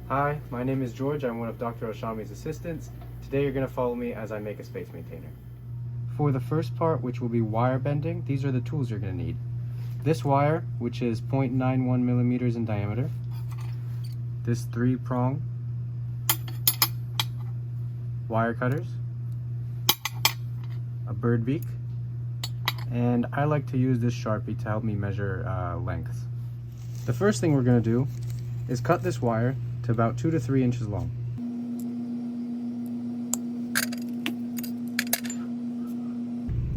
Hi, my name is George. I'm one of Dr. Oshami's assistants. Today you're going to follow me as I make a space maintainer. For the first part, which will be wire bending, these are the tools you're going to need. This wire, which is 0.91 millimeters in diameter. This 3-prong wire cutters. A bird beak. And I like to use this Sharpie to help me measure lengths. The first thing we're going to do is cut this wire to about 2 to 3 inches long.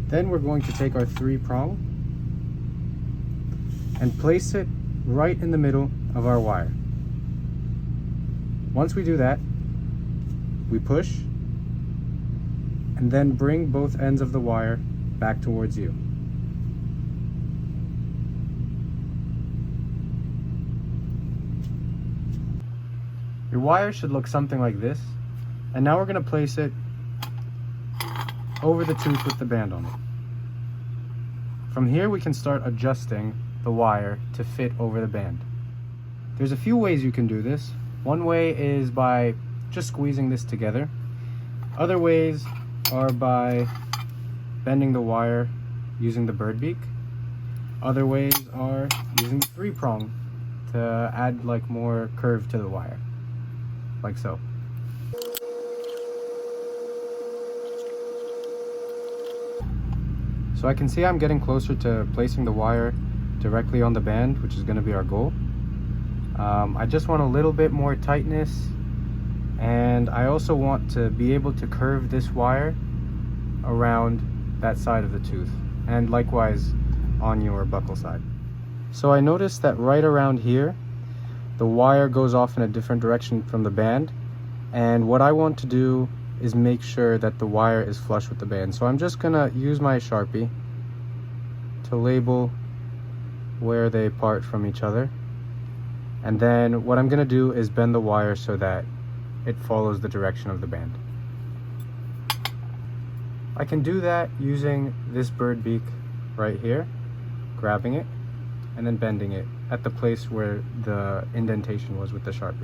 Then we're going to take our 3-prong and place it right in the middle of our wire. Once we do that, we push and then bring both ends of the wire back towards you. Your wire should look something like this, and now we're going to place it over the tooth with the band on it. From here we can start adjusting the wire to fit over the band. There's a few ways you can do this. One way is by just squeezing this together. Other ways are by bending the wire using the bird beak. Other ways are using the 3-prong to add like more curve to the wire. Like so. So I can see I'm getting closer to placing the wire directly on the band, which is going to be our goal. I just want a little bit more tightness, and I also want to be able to curve this wire around that side of the tooth, and likewise on your buccal side. So I noticed that right around here the wire goes off in a different direction from the band, and what I want to do is make sure that the wire is flush with the band. So I'm just gonna use my Sharpie to label where they part from each other, and then what I'm gonna do is bend the wire so that it follows the direction of the band. I can do that using this bird beak right here, grabbing it and then bending it at the place where the indentation was with the Sharpie.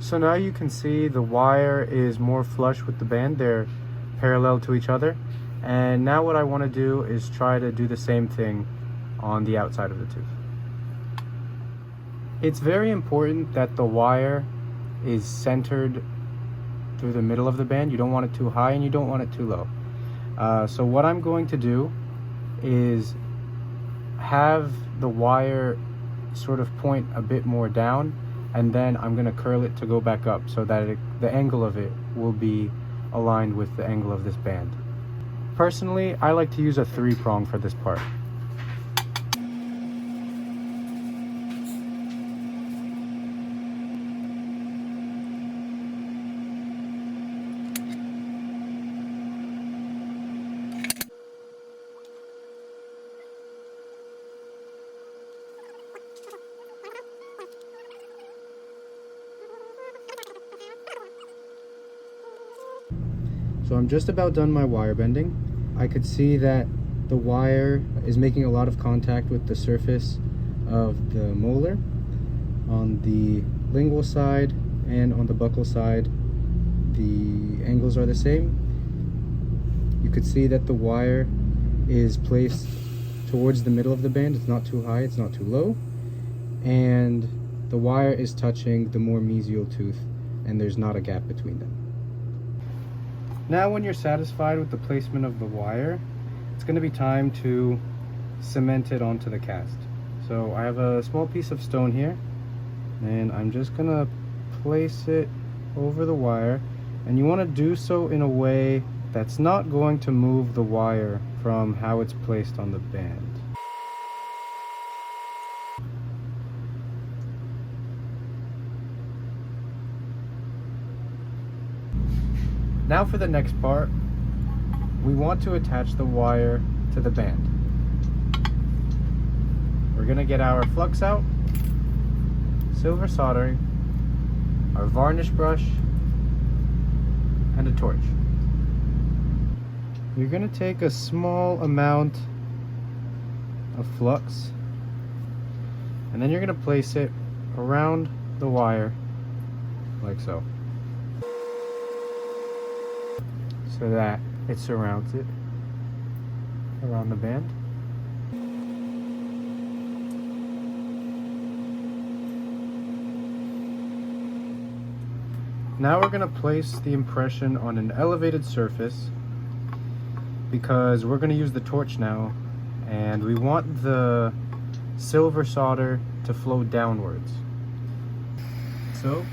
So now you can see the wire is more flush with the band. They're parallel to each other. And now what I want to do is try to do the same thing on the outside of the tooth. It's very important that the wire is centered through the middle of the band. You don't want it too high and you don't want it too low. So what I'm going to do is have the wire sort of point a bit more down, and then I'm going to curl it to go back up so that the angle of it will be aligned with the angle of this band. Personally, I like to use a 3-prong for this part. So I'm just about done my wire bending. I could see that the wire is making a lot of contact with the surface of the molar. On the lingual side and on the buccal side, the angles are the same. You could see that the wire is placed towards the middle of the band. It's not too high, it's not too low. And the wire is touching the more mesial tooth, and there's not a gap between them. Now when you're satisfied with the placement of the wire, it's going to be time to cement it onto the cast. So I have a small piece of stone here, and I'm just going to place it over the wire, and you want to do so in a way that's not going to move the wire from how it's placed on the band. Now for the next part, we want to attach the wire to the band. We're going to get our flux out, silver soldering, our varnish brush, and a torch. you're going to take a small amount of flux, and then you're going to place it around the wire like so, so that it surrounds it around the band. Now we're going to place the impression on an elevated surface because we're going to use the torch now, and we want the silver solder to flow downwards. So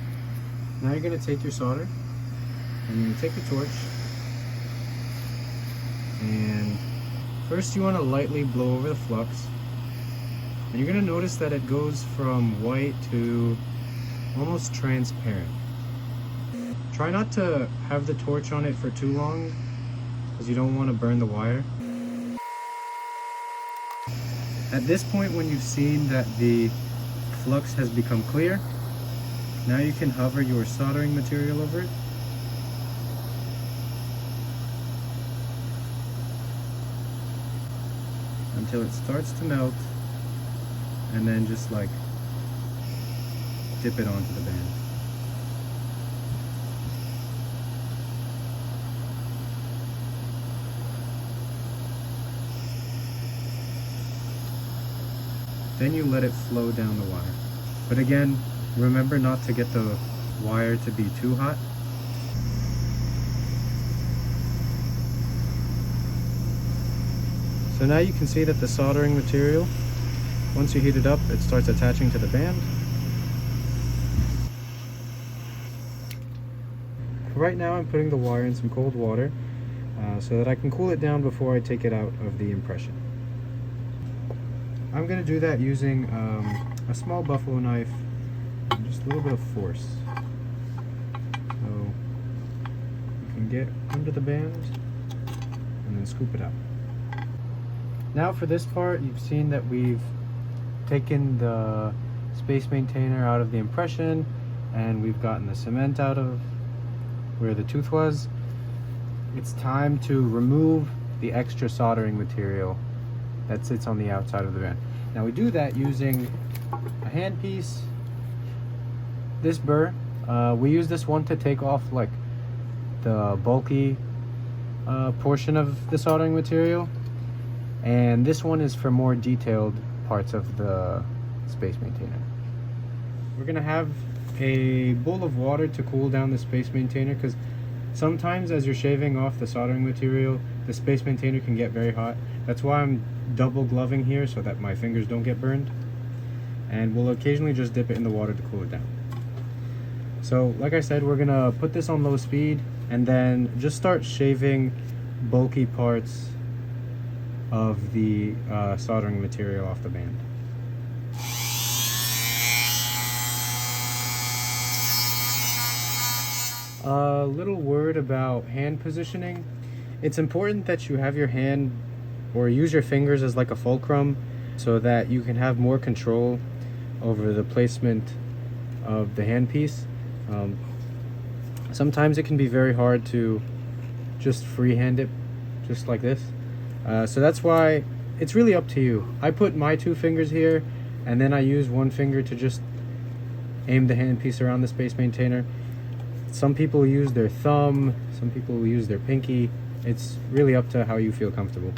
now you're going to take your solder and you're going to take the torch, and first you want to lightly blow over the flux, and you're going to notice that it goes from white to almost transparent. Try not to have the torch on it for too long because you don't want to burn the wire. At this point, when you've seen that the flux has become clear, now you can hover your soldering material over it. Until it starts to melt, and then just like dip it onto the band. Then you let it flow down the wire. But again, remember not to get the wire to be too hot. So now you can see that the soldering material, once you heat it up, it starts attaching to the band. Right now I'm putting the wire in some cold water so that I can cool it down before I take it out of the impression. I'm going to do that using a small buffalo knife and just a little bit of force. So you can get under the band and then scoop it out. Now for this part, you've seen that we've taken the space maintainer out of the impression, and we've gotten the cement out of where the tooth was. It's time to remove the extra soldering material that sits on the outside of the band. Now we do that using a handpiece, this burr. We use this one to take off like the bulky portion of the soldering material, and this one is for more detailed parts of the space maintainer. We're gonna have a bowl of water to cool down the space maintainer, because sometimes as you're shaving off the soldering material, the space maintainer can get very hot. That's why I'm double gloving here, so that my fingers don't get burned. And we'll occasionally just dip it in the water to cool it down. So like I said, we're gonna put this on low speed and then just start shaving bulky parts of the soldering material off the band. A little word about hand positioning. It's important that you have your hand, or use your fingers as like a fulcrum, so that you can have more control over the placement of the handpiece. Sometimes it can be very hard to just freehand it just like this. So that's why it's really up to you. I put my 2 fingers here, and then I use one finger to just aim the handpiece around the space maintainer. Some people use their thumb, some people use their pinky. It's really up to how you feel comfortable.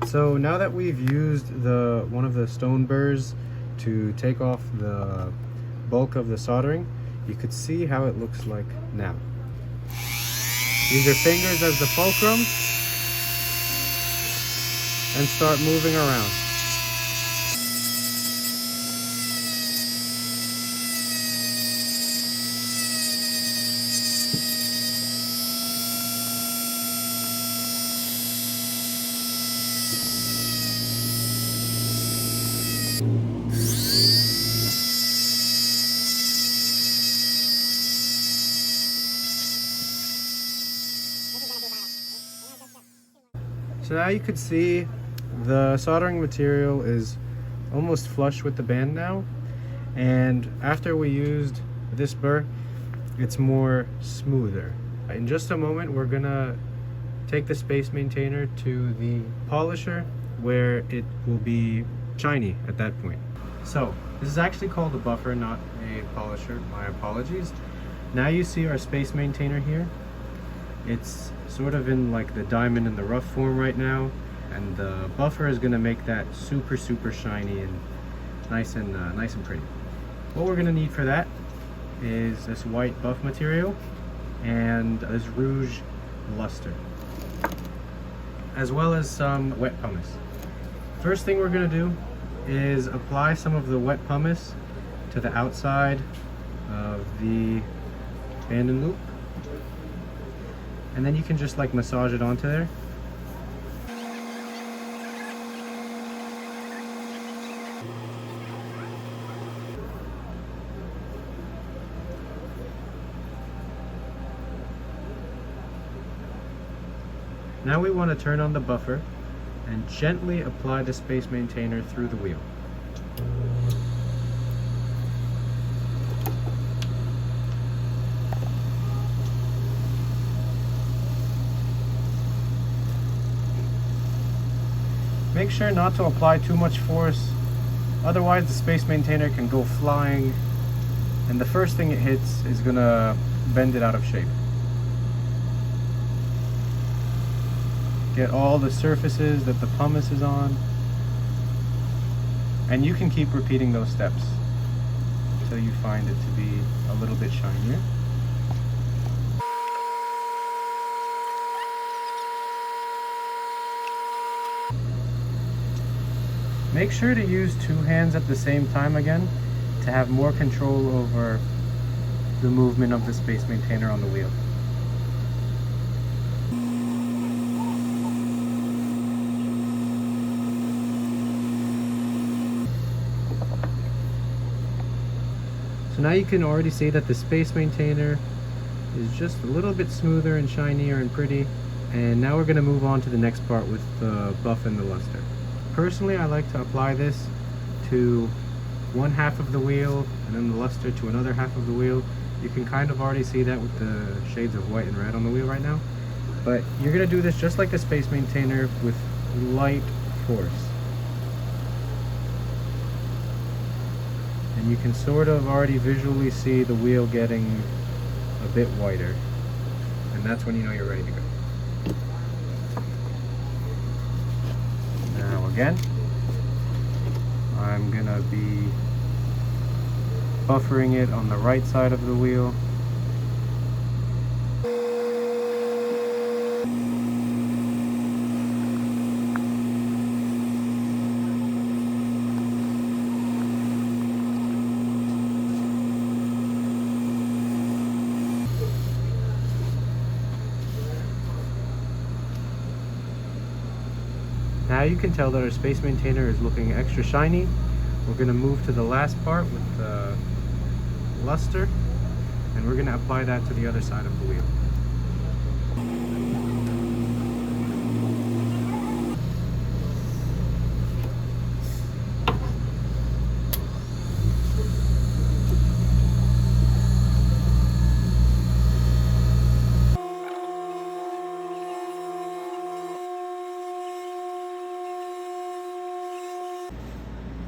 So now that we've used one of the stone burrs to take off the bulk of the soldering, you could see how it looks like now. Use your fingers as the fulcrum. and start moving around. So now you could see the soldering material is almost flush with the band now, and after we used this burr, it's more smoother. In just a moment, we're gonna take the Space Maintainer to the polisher where it will be shiny at that point. So this is actually called a buffer, not a polisher. My apologies. Now you see our Space Maintainer here. It's sort of in like the diamond in the rough form right now, and the buffer is going to make that super shiny and nice and pretty. What we're going to need for that is this white buff material and this rouge luster, as well as some wet pumice. First thing we're going to do is apply some of the wet pumice to the outside of the band and loop, and then you can just like massage it onto there. Now we want to turn on the buffer and gently apply the Space Maintainer through the wheel. Make sure not to apply too much force, otherwise the Space Maintainer can go flying, and the first thing it hits is gonna bend it out of shape. Get all the surfaces that the pumice is on, and you can keep repeating those steps until you find it to be a little bit shinier. Make sure to use two hands at the same time again to have more control over the movement of the Space Maintainer on the wheel. So now you can already see that the Space Maintainer is just a little bit smoother and shinier and pretty. And now we're going to move on to the next part with the buff and the luster. Personally, I like to apply this to one half of the wheel and then the luster to another half of the wheel. You can kind of already see that with the shades of white and red on the wheel right now. But you're going to do this just like the Space Maintainer with light force. And you can sort of already visually see the wheel getting a bit whiter. And that's when you know you're ready to go. Now again, I'm gonna be buffering it on the right side of the wheel. Now you can tell that our Space Maintainer is looking extra shiny. We're going to move to the last part with the luster, and we're going to apply that to the other side of the wheel.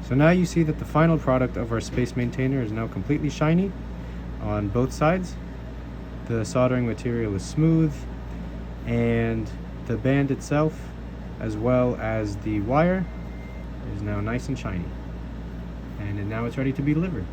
So now you see that the final product of our Space Maintainer is now completely shiny on both sides. The soldering material is smooth, and the band itself, as well as the wire, is now nice and shiny. And now it's ready to be delivered.